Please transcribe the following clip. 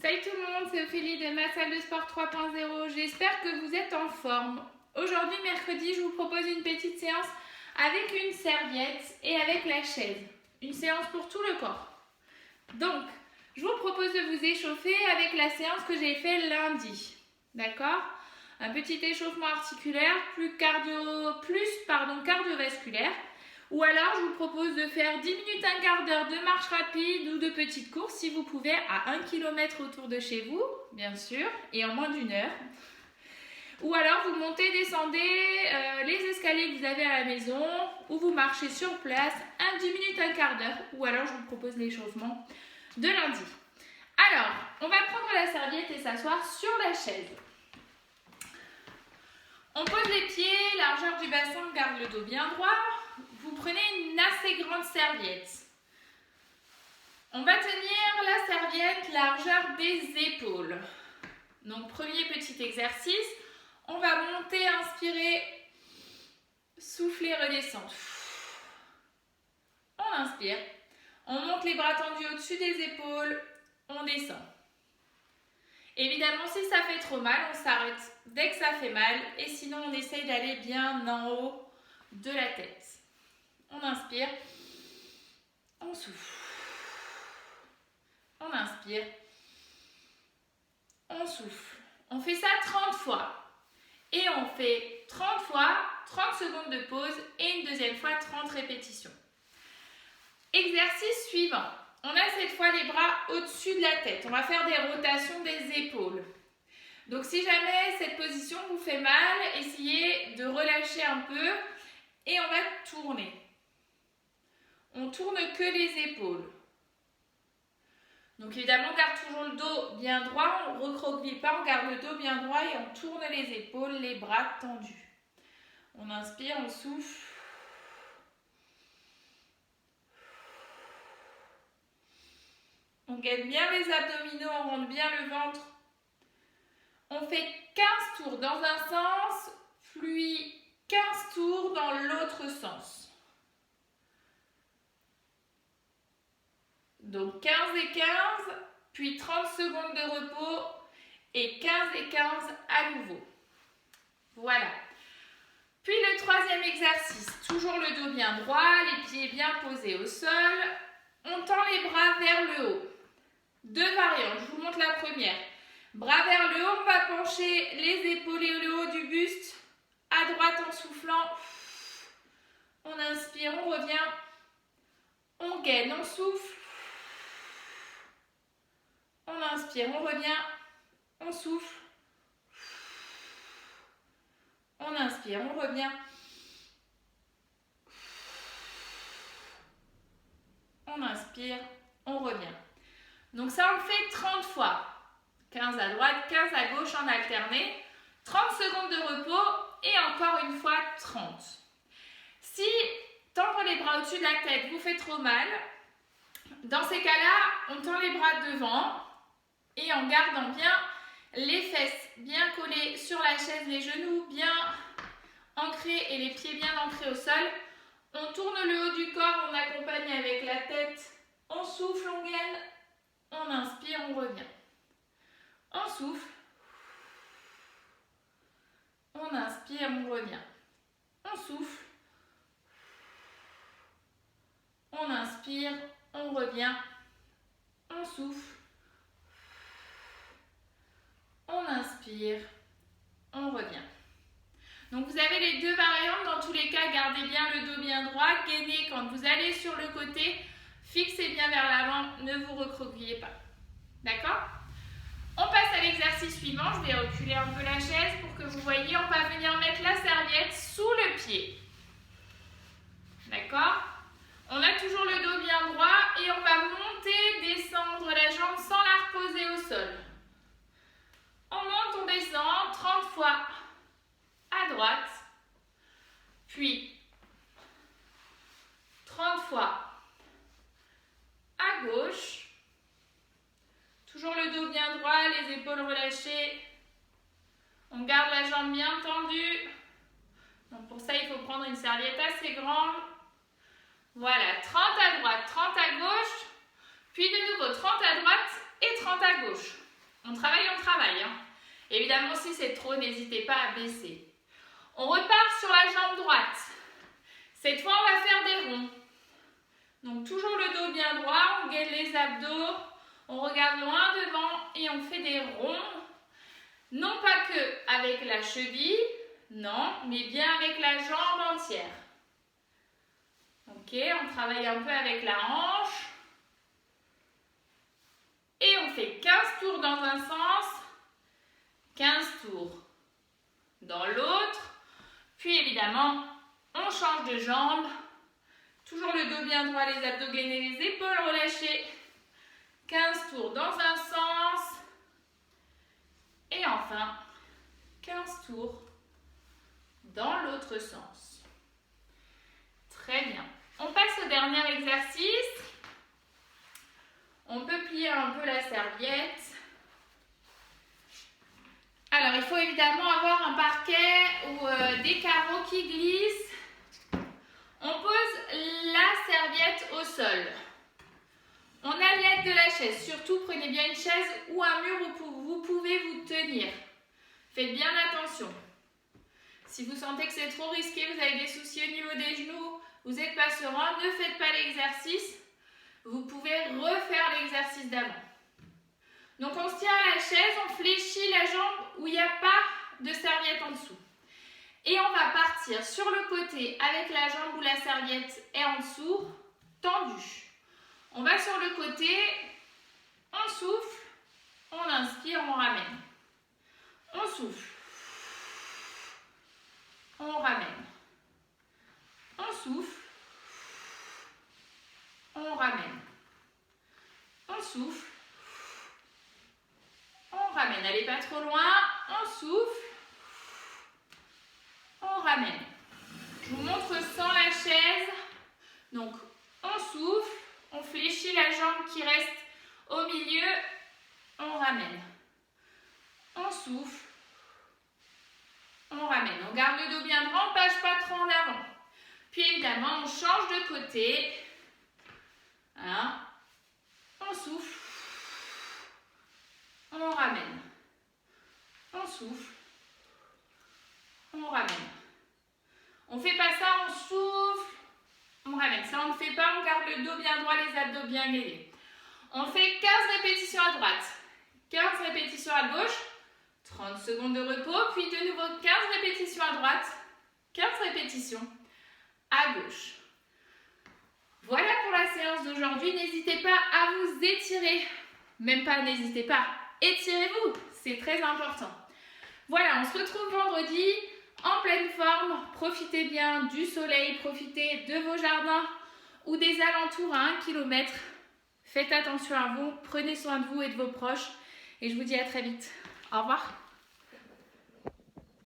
Salut tout le monde, c'est Ophélie de ma salle de sport 3.0. J'espère que vous êtes en forme. Aujourd'hui, mercredi, je vous propose une petite séance avec une serviette et avec la chaise. Une séance pour tout le corps. Donc, je vous propose de vous échauffer avec la séance que j'ai fait lundi. D'accord ? Un petit échauffement articulaire plus cardiovasculaire. Ou alors, je vous propose de faire 10 minutes, un quart d'heure de marche rapide ou de petites courses, si vous pouvez, à 1 km autour de chez vous, bien sûr, et en moins d'1 heure. Ou alors, vous montez, descendez les escaliers que vous avez à la maison, ou vous marchez sur place, 10 minutes, un quart d'heure. Ou alors, je vous propose l'échauffement de lundi. Alors, on va prendre la serviette et s'asseoir sur la chaise. On pose les pieds, largeur du bassin, on garde le dos bien droit. Vous prenez une assez grande serviette. On va tenir la serviette largeur des épaules. Donc, premier petit exercice. On va monter, inspirer, souffler, redescendre. On inspire. On monte les bras tendus au-dessus des épaules. On descend. Évidemment, si ça fait trop mal, on s'arrête dès que ça fait mal. Et sinon, on essaye d'aller bien en haut de la tête. On inspire. On souffle. On inspire. On souffle. On fait ça 30 fois. Et on fait 30 fois, 30 secondes de pause et une deuxième fois 30 répétitions. Exercice suivant. On a cette fois les bras au-dessus de la tête. On va faire des rotations des épaules. Donc si jamais cette position vous fait mal, essayez de relâcher un peu et on va tourner. On tourne que les épaules. Donc évidemment, on garde toujours le dos bien droit, on ne recroqueville pas, on garde le dos bien droit et on tourne les épaules, les bras tendus. On inspire, on souffle. On gaine bien les abdominaux, on rentre bien le ventre. On fait 15 tours dans un sens, puis 15 tours dans l'autre sens. Donc 15 et 15, puis 30 secondes de repos et 15 et 15 à nouveau. Voilà. Puis le troisième exercice, toujours le dos bien droit, les pieds bien posés au sol. On tend les bras vers le haut. Deux variantes, je vous montre la première. Bras vers le haut, on va pencher les épaules et le haut du buste à droite en soufflant. On inspire, on revient. On gaine, on souffle. On inspire, on revient. On souffle. On inspire, on revient. On inspire, on revient. Donc ça, on le fait 30 fois. 15 à droite, 15 à gauche en alterné. 30 secondes de repos et encore une fois 30. Si tendre les bras au-dessus de la tête vous fait trop mal, dans ces cas-là, on tend les bras devant et en gardant bien les fesses bien collées sur la chaise, les genoux bien ancrés et les pieds bien ancrés au sol. On tourne le haut du corps, on accompagne avec la tête, on souffle, on gaine, on inspire, on revient. On souffle, on inspire, on revient. On souffle, on inspire, on revient. On souffle, on inspire, on revient. Donc vous avez les deux variantes, dans tous les cas, gardez bien le dos bien droit, gainez quand vous allez sur le côté, fixez bien vers l'avant, ne vous recroquevillez pas. D'accord ? On passe à l'exercice suivant, je vais reculer un peu la chaise pour que vous voyez, on va venir mettre la serviette sous le pied. D'accord ? On a toujours le dos bien droit et on va monter, descendre la jambe sans la reposer au sol. On monte, on descend 30 fois à droite, puis 30 fois à gauche. Toujours le dos bien droit, les épaules relâchées. On garde la jambe bien tendue. Donc pour ça, il faut prendre une serviette assez grande. Voilà, 30 à droite, 30 à gauche, puis de nouveau 30 à droite et 30 à gauche. On travaille, on travaille. Hein. Évidemment, si c'est trop, n'hésitez pas à baisser. On repart sur la jambe droite. Cette fois, on va faire des ronds. Donc, toujours le dos bien droit, on gaine les abdos, on regarde loin devant et on fait des ronds. Non pas que avec la cheville, non, mais bien avec la jambe entière. Ok, on travaille un peu avec la hanche. Et on fait 15 tours dans un sens, 15 tours dans l'autre. Puis évidemment, on change de jambe. Toujours le dos bien droit, les abdos gainés, les épaules relâchées. 15 tours dans un sens. Et enfin, 15 tours dans l'autre sens. Très bien. On passe au dernier exercice. On peut plier un peu la serviette. Alors, il faut évidemment avoir un parquet ou des carreaux qui glissent. On pose la serviette au sol. On a l'aide de la chaise. Surtout, prenez bien une chaise ou un mur où vous pouvez vous tenir. Faites bien attention. Si vous sentez que c'est trop risqué, vous avez des soucis au niveau des genoux, vous n'êtes pas serein, ne faites pas l'exercice. Vous pouvez refaire l'exercice d'avant. Donc, on se tient à la chaise, on fléchit la jambe où il n'y a pas de serviette en dessous. Et on va partir sur le côté avec la jambe où la serviette est en dessous, tendue. On va sur le côté, on souffle, on inspire, on ramène. On souffle, on ramène. On souffle, on ramène. On souffle, on ramène. Allez pas trop loin, on souffle, on ramène. Je vous montre sans la chaise. Donc, on souffle, on fléchit la jambe qui reste au milieu, on ramène. On souffle, on ramène. On garde le dos bien droit, on ne penche pas trop en avant. Puis évidemment, on change de côté. Hein? On souffle, on ramène. On souffle, on ramène. On ne fait pas ça, on souffle, on ramène. Ça, on ne fait pas, on garde le dos bien droit, les abdos bien gainés. On fait 15 répétitions à droite, 15 répétitions à gauche, 30 secondes de repos, puis de nouveau 15 répétitions à droite, 15 répétitions à gauche. Voilà pour la séance d'aujourd'hui. N'hésitez pas à vous étirer. Même pas, n'hésitez pas. Étirez-vous, c'est très important. Voilà, on se retrouve vendredi en pleine forme. Profitez bien du soleil, profitez de vos jardins ou des alentours à 1 km. Faites attention à vous, prenez soin de vous et de vos proches. Et je vous dis à très vite. Au revoir.